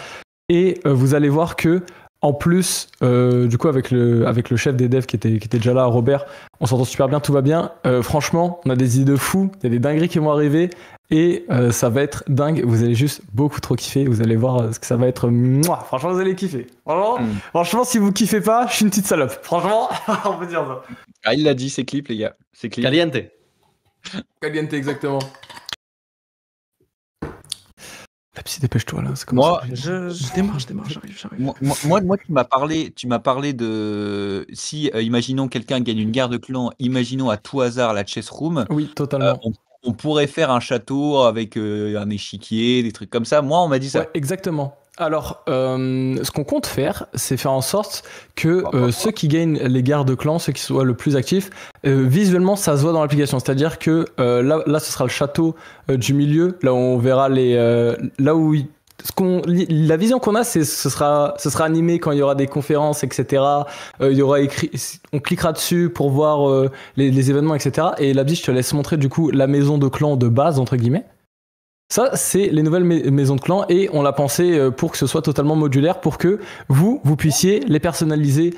et vous allez voir que en plus du coup avec le chef des devs qui était déjà là, Robert, on s'entend super bien, tout va bien. Franchement, on a des idées de fous, il y a des dingueries qui vont arriver et ça va être dingue, vous allez juste beaucoup trop kiffer, vous allez voir ce que ça va être. Mouah, franchement vous allez kiffer. Franchement si vous kiffez pas, je suis une petite salope. Franchement, on peut dire ça. Ah, il l'a dit, c'est clip, les gars. C'est clip. Caliente. Caliente, exactement. La psy, dépêche-toi là. Moi, Je démarre, j'arrive. moi, tu m'as parlé de si, imaginons quelqu'un gagne une guerre de clans, imaginons à tout hasard la chess room. Oui, totalement. On pourrait faire un château avec un échiquier, des trucs comme ça. Moi, on m'a dit ça. Ouais, exactement. Alors, ce qu'on compte faire, c'est faire en sorte que ceux qui gagnent les guerres de clans, ceux qui soient le plus actifs, visuellement, ça se voit dans l'application. C'est-à-dire que là, ce sera le château du milieu, là où on verra là où la vision qu'on a, ce sera animé quand il y aura des conférences, etc. Il y aura écrit, on cliquera dessus pour voir les événements, etc. Et Labzi, je te laisse montrer du coup la maison de clan de base, entre guillemets. Ça, c'est les nouvelles maisons de clan et on l'a pensé pour que ce soit totalement modulaire, pour que vous puissiez les personnaliser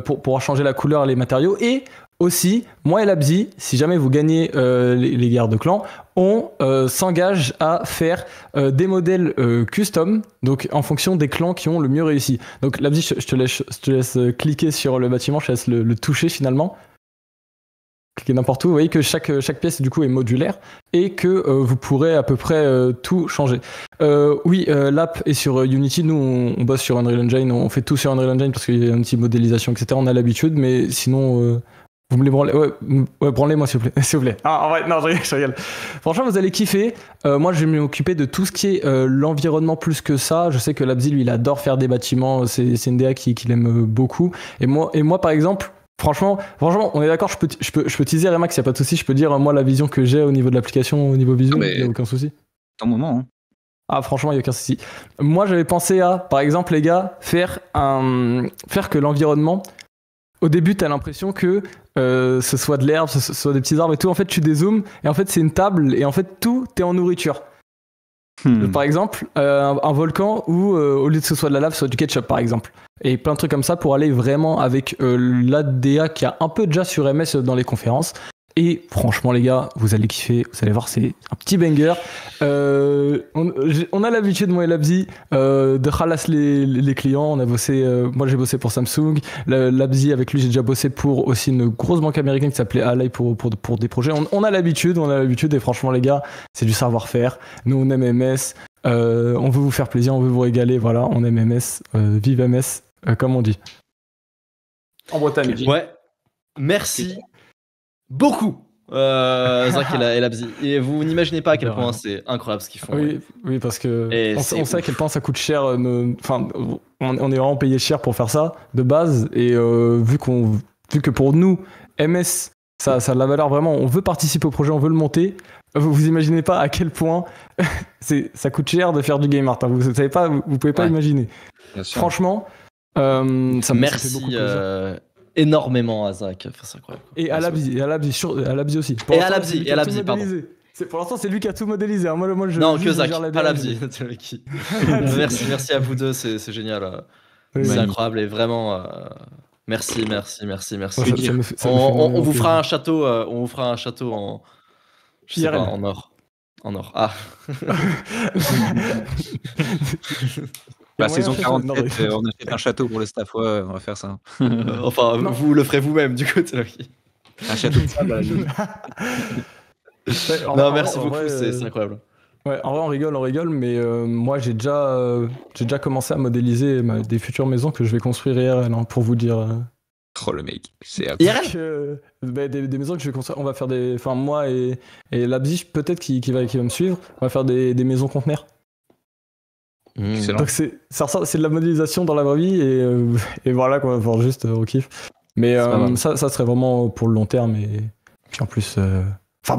pour pouvoir changer la couleur, les matériaux. Et aussi, moi et Labzi, si jamais vous gagnez les guerres de clan, on s'engage à faire des modèles custom, donc en fonction des clans qui ont le mieux réussi. Donc Labzi, je te laisse cliquer sur le bâtiment, je te laisse le toucher finalement. Cliquez n'importe où, vous voyez que chaque pièce du coup est modulaire et que vous pourrez à peu près tout changer. Oui, l'app est sur Unity, nous on bosse sur Unreal Engine, on fait tout sur Unreal Engine parce qu'il y a un petit modélisation, etc. On a l'habitude, mais sinon vous me les branlez. Ouais, branlez-moi s'il vous plaît. Ah en vrai, non, je rigole. Franchement, vous allez kiffer. Moi, je vais m'occuper de tout ce qui est l'environnement plus que ça. Je sais que Labzi, lui, il adore faire des bâtiments. C'est une DA qu'il aime beaucoup. Et moi, par exemple, Franchement, on est d'accord, je peux teaser Remax, y a pas de souci, je peux dire moi la vision que j'ai au niveau de l'application, au niveau visuel, y a aucun souci. Ton moment, hein. Ah franchement, y a aucun souci. Moi j'avais pensé à, par exemple les gars, faire que l'environnement, au début t'as l'impression que ce soit de l'herbe, ce soit des petits arbres et tout, en fait tu dézoomes et en fait c'est une table et en fait tout est en nourriture. Par exemple, un volcan où au lieu que ce soit de la lave, ce soit du ketchup par exemple. Et plein de trucs comme ça pour aller vraiment avec l'ADA qui a un peu déjà sur MS dans les conférences. Et franchement les gars, vous allez kiffer, vous allez voir, c'est un petit banger. On a l'habitude, moi et Labzi, de khalas les clients. On a bossé, moi j'ai bossé pour Samsung. Labzi, avec lui j'ai déjà bossé pour aussi une grosse banque américaine qui s'appelait Ally pour des projets. On a l'habitude et franchement les gars, c'est du savoir-faire. Nous on aime MS, on veut vous faire plaisir, on veut vous régaler, voilà, on aime MS, vive MS, comme on dit. En Bretagne. Ouais. Merci beaucoup, Zach et Labzi. Et vous n'imaginez pas à quel point c'est incroyable ce qu'ils font. Oui, parce que Et on c'est sait à ouf. quel point ça coûte cher. Enfin, on est vraiment payé cher pour faire ça de base. Et vu que pour nous, MS, ça a de la valeur vraiment. On veut participer au projet, on veut le monter. Vous imaginez pas à quel point ça coûte cher de faire du game art. Hein. Vous savez pas, vous pouvez pas imaginer. Bien sûr. Franchement, ça me fait Merci beaucoup plaisir. énormément à Zach. Enfin, c'est incroyable. Et à Labzi aussi. Pour Et à l'instant, Labzi, c'est lui qui a tout pardon. modélisé. Pour l'instant, c'est lui qui a tout modélisé. Hein. Moi, Non, juste, que je Zach, gère la pas DA, Labzi. C'est le qui. Merci à vous deux, c'est génial. Oui, C'est oui. incroyable et vraiment. Merci. Ouais, ça me fait On énormément vous fera plaisir. un château en. Je sais IRL. pas, en or. En or. Ah. Il y a Saison moyen de faire ça. 47, on achète un château pour le staff, ouais, on va faire ça. Enfin, Non. vous le ferez vous-même, du coup. C'est là qui- Un château de sable, à la limite. Ouais, en Non, vrai- merci en beaucoup, vrai, c'est incroyable. Ouais, en vrai, on rigole, mais moi, j'ai déjà commencé à modéliser des futures maisons que je vais construire IRL, hein, pour vous dire. Oh le mec, c'est IRL Des maisons que je vais construire. On va faire des. Enfin, moi et Labzi, peut-être qui va me suivre, on va faire des maisons conteneurs. excellent. Donc, c'est de la modélisation dans la vraie vie, et voilà, quoi, enfin, juste au kiff. Mais pas mal. ça serait vraiment pour le long terme, et puis en plus. Enfin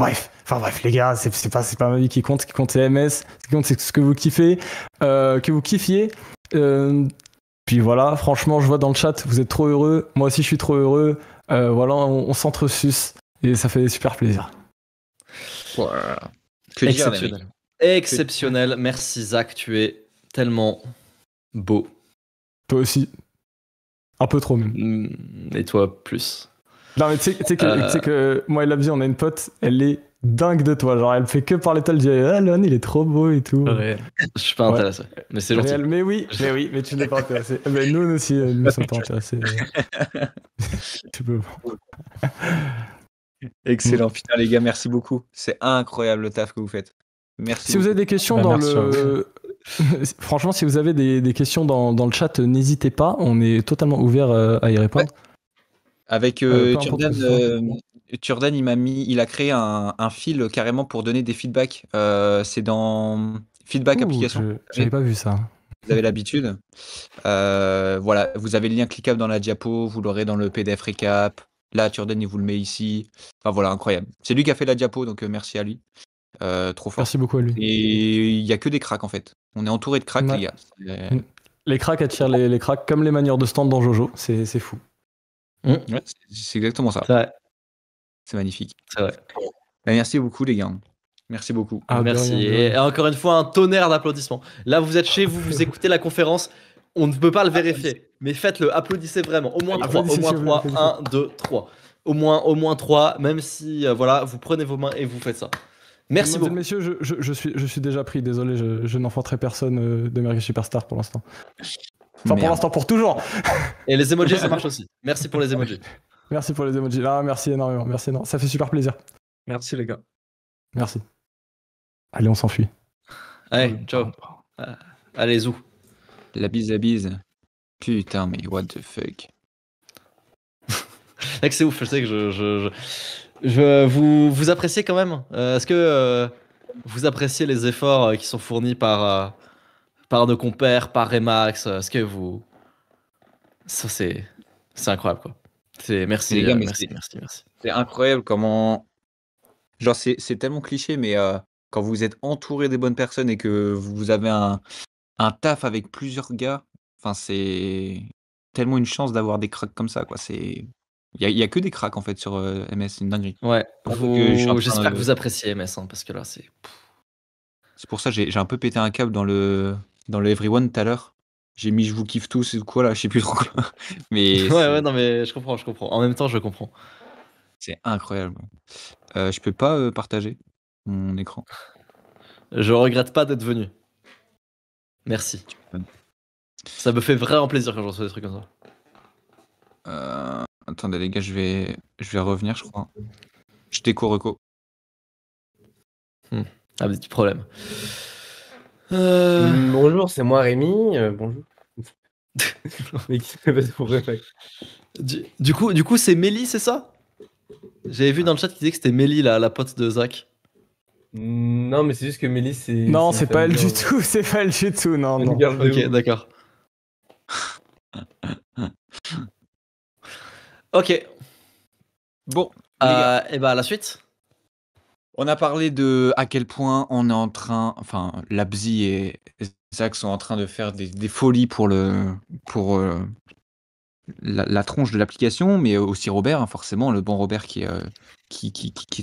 bref, les gars, c'est pas ma vie qui compte. Ce qui compte, c'est MS. Ce qui compte, c'est ce que vous kiffez, que vous kiffiez. Puis voilà, franchement, je vois dans le chat, vous êtes trop heureux. Moi aussi, je suis trop heureux. Voilà, on s'entresuce et ça fait super plaisir. Voilà. Que dire, les mecs. Exceptionnel. Exceptionnel. Merci, Zach. Tu es tellement beau. Toi aussi. Un peu trop même. Et toi, plus. Non, mais tu sais que moi et Labzi, on a une pote, elle est dingue de toi. Genre, elle fait que parler de toi, elle dit ah, Léon, il est trop beau et tout. Je suis pas Ouais. intéressé. Mais c'est gentil. Réel, mais oui, mais tu n'es pas intéressé. Mais nous aussi, nous sommes pas intéressés. Tu peux. Excellent, putain les gars, merci beaucoup. C'est incroyable le taf que vous faites. Merci. Si vous avez des questions Bah, dans merci à le. Franchement, si vous avez des questions dans le chat, n'hésitez pas. On est totalement ouvert à y répondre. Avec peu importe Turdan, Turdan, il a créé un fil carrément pour donner des feedbacks. C'est dans Feedback Ouh, Application. J'avais pas vu ça. Vous avez l'habitude. Voilà, vous avez le lien cliquable dans la diapo, vous l'aurez dans le PDF récap. Là, Turdan, il vous le met ici. Enfin voilà, incroyable. C'est lui qui a fait la diapo, donc merci à lui. Trop fort. Merci beaucoup à lui. Et il y a que des cracks en fait. On est entouré de cracks, Ouais. les gars. Les cracks attirent les cracks comme les manières de stand dans Jojo. C'est fou. Ouais, c'est exactement ça. C'est vrai. C'est magnifique. C'est vrai. Bah, merci beaucoup, les gars. Merci beaucoup. Ah, de Merci. rien, de Et rien. encore une fois, un tonnerre d'applaudissements. Là, vous êtes chez vous, vous écoutez la conférence. On ne peut pas le vérifier, mais faites-le. Applaudissez vraiment. Au moins 3. Au Applaudissez, moins s'il vous 3. plaît, 1, 2, 3. Au moins 3. Même si, voilà, vous prenez vos mains et vous faites ça. Merci beaucoup. Messieurs, je suis déjà pris. Désolé, je n'enfanterai personne de Merguez Superstar pour l'instant. Enfin, pour Merde. l'instant, pour toujours. Et les emojis, ça marche aussi. Merci pour les emojis. Merci pour les emojis. Ah, merci énormément. Merci énormément. Ça fait super plaisir. Merci les gars. Merci. Allez, on s'enfuit. Allez, ciao. Allez, zou. La bise. Putain, mais what the fuck. Mec, c'est ouf, je sais que vous appréciez quand même. Est-ce que vous appréciez les efforts qui sont fournis par nos compères, par Remax? Est-ce que vous... Ça, c'est incroyable, quoi. Merci, Les gars, mais merci. C'est incroyable comment. Genre, c'est tellement cliché, mais quand vous êtes entouré des bonnes personnes et que vous avez un taf avec plusieurs gars, enfin, c'est tellement une chance d'avoir des cracks comme ça, quoi. Il y a que des cracks en fait sur MS, c'est une dinguerie. Ouais, Pour ça que je suis en train j'espère de- que vous appréciez MS, hein, parce que là, c'est C'est pour ça j'ai un peu pété un câble dans le Everyone tout à l'heure. J'ai mis je vous kiffe tous ou quoi là, je sais plus trop quoi. Mais Ouais, non, mais je comprends. En même temps, je comprends. c'est incroyable. Je peux pas partager mon écran. Je regrette pas d'être venu. Merci. Ça me fait vraiment plaisir quand je reçois des trucs comme ça. Attendez les gars, je vais revenir, je crois. Je t'éco reco. Ah, des petits problèmes. Bonjour, c'est moi Rémi. Bonjour. Mais qui se passe pour vrai, mec. Du coup, c'est Mélie, c'est ça? J'avais vu dans le chat qui disait que c'était Mélie, la pote de Zach. Non, mais c'est juste que Mélie, c'est. Non, c'est pas elle une du tout, c'est pas elle du tout, non, Une non. garde de Ok, ouf. d'accord. Ok. Bon, les gars, Et bah, la suite. on a parlé de à quel point on est en train, enfin, Labzi et Zach sont en train de faire des folies pour la tronche de l'application, mais aussi Robert, hein, forcément, le bon Robert qui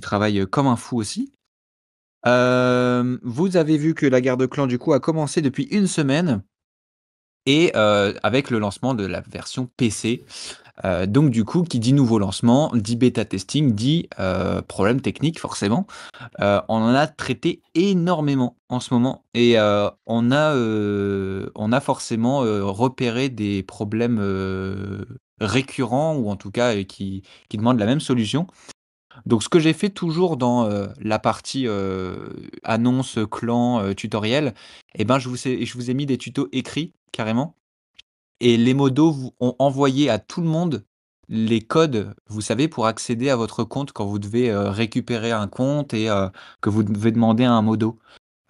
travaille comme un fou aussi. Vous avez vu que la guerre de clans, du coup, a commencé depuis une semaine et avec le lancement de la version PC. Donc, du coup, qui dit nouveau lancement, dit bêta testing, dit problème technique, forcément. On en a traité énormément en ce moment et on a forcément repéré des problèmes récurrents ou en tout cas qui demandent la même solution. Donc ce que j'ai fait toujours dans la partie annonce, clan, tutoriel, eh ben, je vous ai mis des tutos écrits carrément et les modos ont envoyé à tout le monde les codes, vous savez, pour accéder à votre compte quand vous devez récupérer un compte et que vous devez demander à un modo.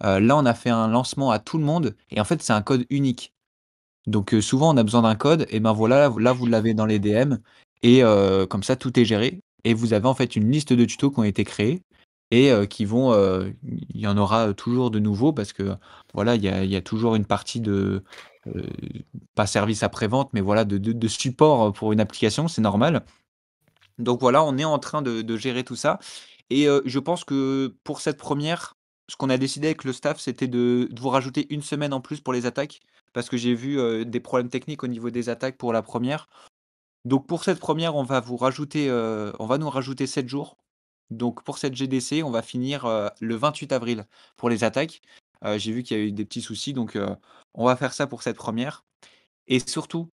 Là, on a fait un lancement à tout le monde et en fait, c'est un code unique. Donc souvent, on a besoin d'un code et ben voilà, là, vous l'avez dans les DM et comme ça, tout est géré et vous avez en fait une liste de tutos qui ont été créés et qui vont, il y en aura toujours de nouveaux parce que voilà, il y a toujours une partie de euh, pas service après-vente, mais voilà, de support pour une application, c'est normal. Donc voilà, on est en train de gérer tout ça. Et je pense que pour cette première, ce qu'on a décidé avec le staff, c'était de vous rajouter une semaine en plus pour les attaques, parce que j'ai vu des problèmes techniques au niveau des attaques pour la première. Donc pour cette première, on va nous rajouter 7 jours. Donc pour cette GDC, on va finir le 28 avril pour les attaques. J'ai vu qu'il y a eu des petits soucis, donc on va faire ça pour cette première. Et surtout,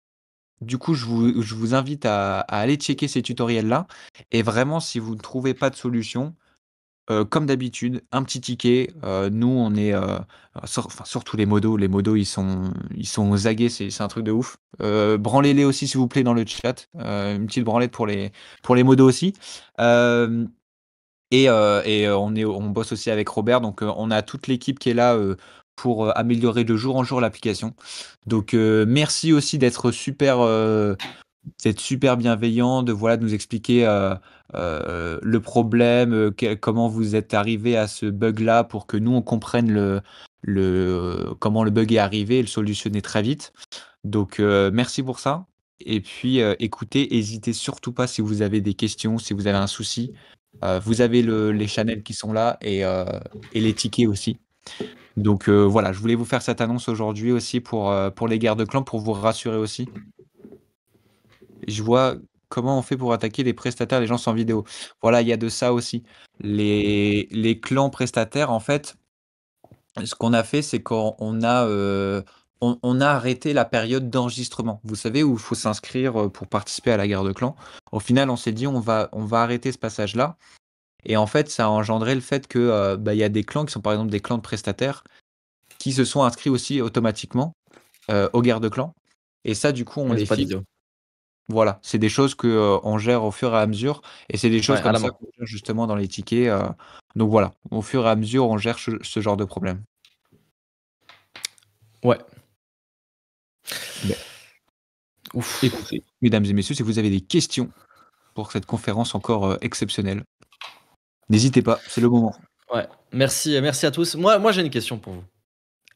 du coup, je vous invite à aller checker ces tutoriels-là. Et vraiment, si vous ne trouvez pas de solution, comme d'habitude, un petit ticket. Nous, on est surtout les modos, ils sont aux aguets, c'est un truc de ouf. Branlez-les aussi, s'il vous plaît, dans le chat. Une petite branlette pour les modos aussi. Et on bosse aussi avec Robert, donc on a toute l'équipe qui est là pour améliorer de jour en jour l'application. Donc merci aussi d'être super bienveillant, de nous expliquer le problème, comment vous êtes arrivé à ce bug-là pour que nous on comprenne comment le bug est arrivé et le solutionner très vite. Donc merci pour ça. Et puis écoutez, n'hésitez surtout pas si vous avez des questions, si vous avez un souci. Vous avez les channels qui sont là et les tickets aussi. Donc voilà, je voulais vous faire cette annonce aujourd'hui aussi pour les guerres de clans, pour vous rassurer aussi. Je vois comment on fait pour attaquer les prestataires, les gens sans vidéo. Voilà, il y a de ça aussi. Les clans prestataires, en fait, ce qu'on a fait, c'est qu'on a, on a arrêté la période d'enregistrement. Vous savez, où il faut s'inscrire pour participer à la guerre de clans. Au final, on s'est dit, on va arrêter ce passage-là. Et en fait, ça a engendré le fait que il y a des clans qui sont par exemple des clans de prestataires qui se sont inscrits aussi automatiquement aux guerres de clans. Et ça, du coup, on Ouais, les c'est pas de filtre. vidéo. Voilà, c'est des choses que on gère au fur et à mesure, et c'est des choses Ouais, à comme la ça main. qu'on gère justement dans les tickets. Donc voilà, au fur et à mesure, on gère ce genre de problème. Ouais. Mais, Ouf. écoutez, mesdames et messieurs, si vous avez des questions pour cette conférence encore exceptionnelle, n'hésitez pas, c'est le moment. Ouais. Merci à tous. Moi j'ai une question pour vous.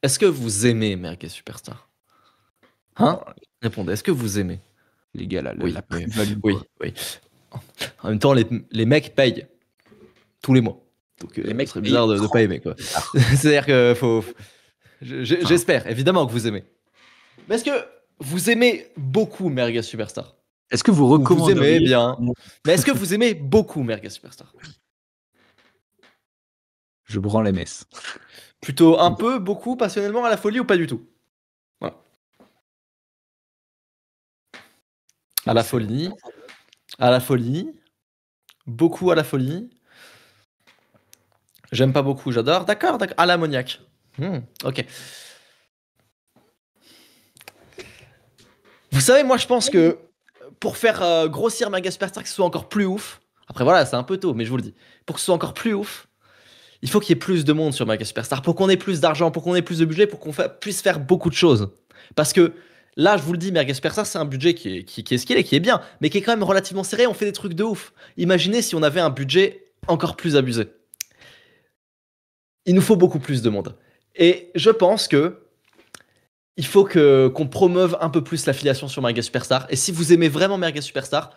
Est-ce que vous aimez America's Superstar? Hein? Répondez, est-ce que vous aimez? Les gars, la Oui. plus-value. Oui. En même temps, les mecs payent tous les mois. Donc, Les mecs ce serait bizarre de ne pas aimer, quoi. C'est-à-dire que j'espère, évidemment, que vous aimez. Mais est-ce que vous aimez beaucoup Merguez Superstar? Est-ce que vous Ou vous recommanderiez aimez bien? Mais est-ce que vous aimez beaucoup Merguez Superstar? Je branle les messes. Plutôt un peu, beaucoup, passionnellement, à la folie ou pas du tout? Voilà. À la folie. À la folie. Beaucoup à la folie. J'aime pas beaucoup, j'adore. D'accord, d'accord. À l'ammoniaque. Ok. Vous savez, moi je pense que pour faire grossir Merguez Superstar, que ce soit encore plus ouf, après voilà, c'est un peu tôt, mais je vous le dis, pour que ce soit encore plus ouf, il faut qu'il y ait plus de monde sur Merguez Superstar, pour qu'on ait plus d'argent, pour qu'on ait plus de budget, pour qu'on puisse faire beaucoup de choses. Parce que là, je vous le dis, Merguez Superstar, c'est un budget qui est ce qu'il est, qui est bien, mais qui est quand même relativement serré, on fait des trucs de ouf. Imaginez si on avait un budget encore plus abusé. Il nous faut beaucoup plus de monde. Et je pense que il faut qu'on promeuve un peu plus l'affiliation sur Merguez Superstar. Et si vous aimez vraiment Merguez Superstar,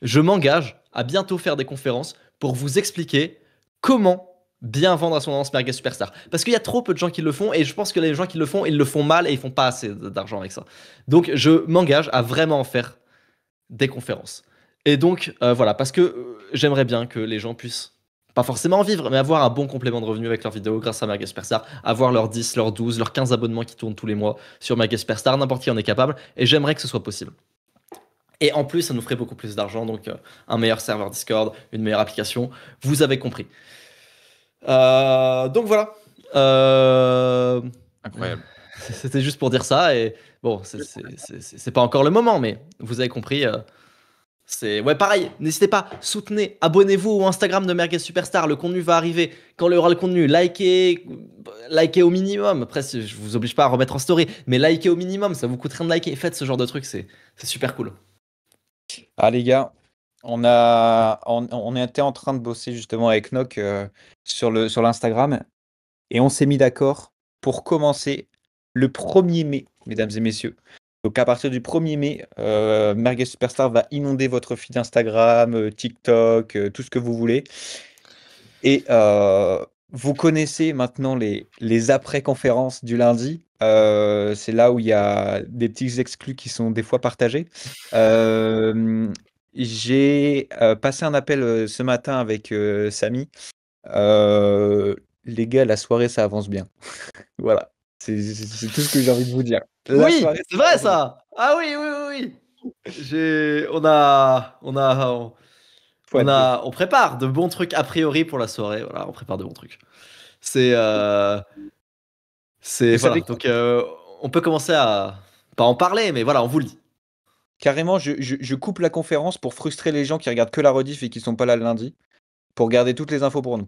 je m'engage à bientôt faire des conférences pour vous expliquer comment bien vendre à son avance Merguez Superstar. Parce qu'il y a trop peu de gens qui le font, et je pense que les gens qui le font, ils le font mal et ils font pas assez d'argent avec ça. Donc je m'engage à vraiment faire des conférences. Et donc voilà, parce que j'aimerais bien que les gens puissent pas forcément en vivre, mais avoir un bon complément de revenus avec leurs vidéos grâce à Merguez Superstar, avoir leurs 10, leurs 12, leurs 15 abonnements qui tournent tous les mois sur Merguez Superstar, n'importe qui en est capable, et j'aimerais que ce soit possible. Et en plus, ça nous ferait beaucoup plus d'argent, donc un meilleur serveur Discord, une meilleure application, vous avez compris. Donc voilà. Incroyable. C'était juste pour dire ça, et bon, c'est pas encore le moment, mais vous avez compris. Ouais, pareil, n'hésitez pas, soutenez, abonnez-vous au Instagram de Merguez Superstar, le contenu va arriver. Quand il y aura le contenu, likez au minimum. Après, je vous oblige pas à remettre en story, mais likez au minimum, ça vous coûte rien de liker. Faites ce genre de truc, c'est super cool. Ah les gars, on était en train de bosser justement avec Noc sur l'Instagram, et on s'est mis d'accord pour commencer le 1er mai, mesdames et messieurs. Donc à partir du 1er mai, Merguez Superstar va inonder votre feed Instagram, TikTok, tout ce que vous voulez. Et vous connaissez maintenant les après-conférences du lundi. C'est là où il y a des petits exclus qui sont des fois partagés. J'ai passé un appel ce matin avec Samy. Les gars, la soirée, ça avance bien. Voilà. C'est tout ce que j'ai envie de vous dire. Oui, c'est vrai ça. Ah oui, oui, oui. On prépare de bons trucs a priori pour la soirée. Voilà, on prépare de bons trucs. Voilà. Donc on peut commencer à pas en parler, mais voilà, on vous le dit. Carrément, je coupe la conférence pour frustrer les gens qui regardent que la rediff et qui sont pas là le lundi, pour garder toutes les infos pour nous.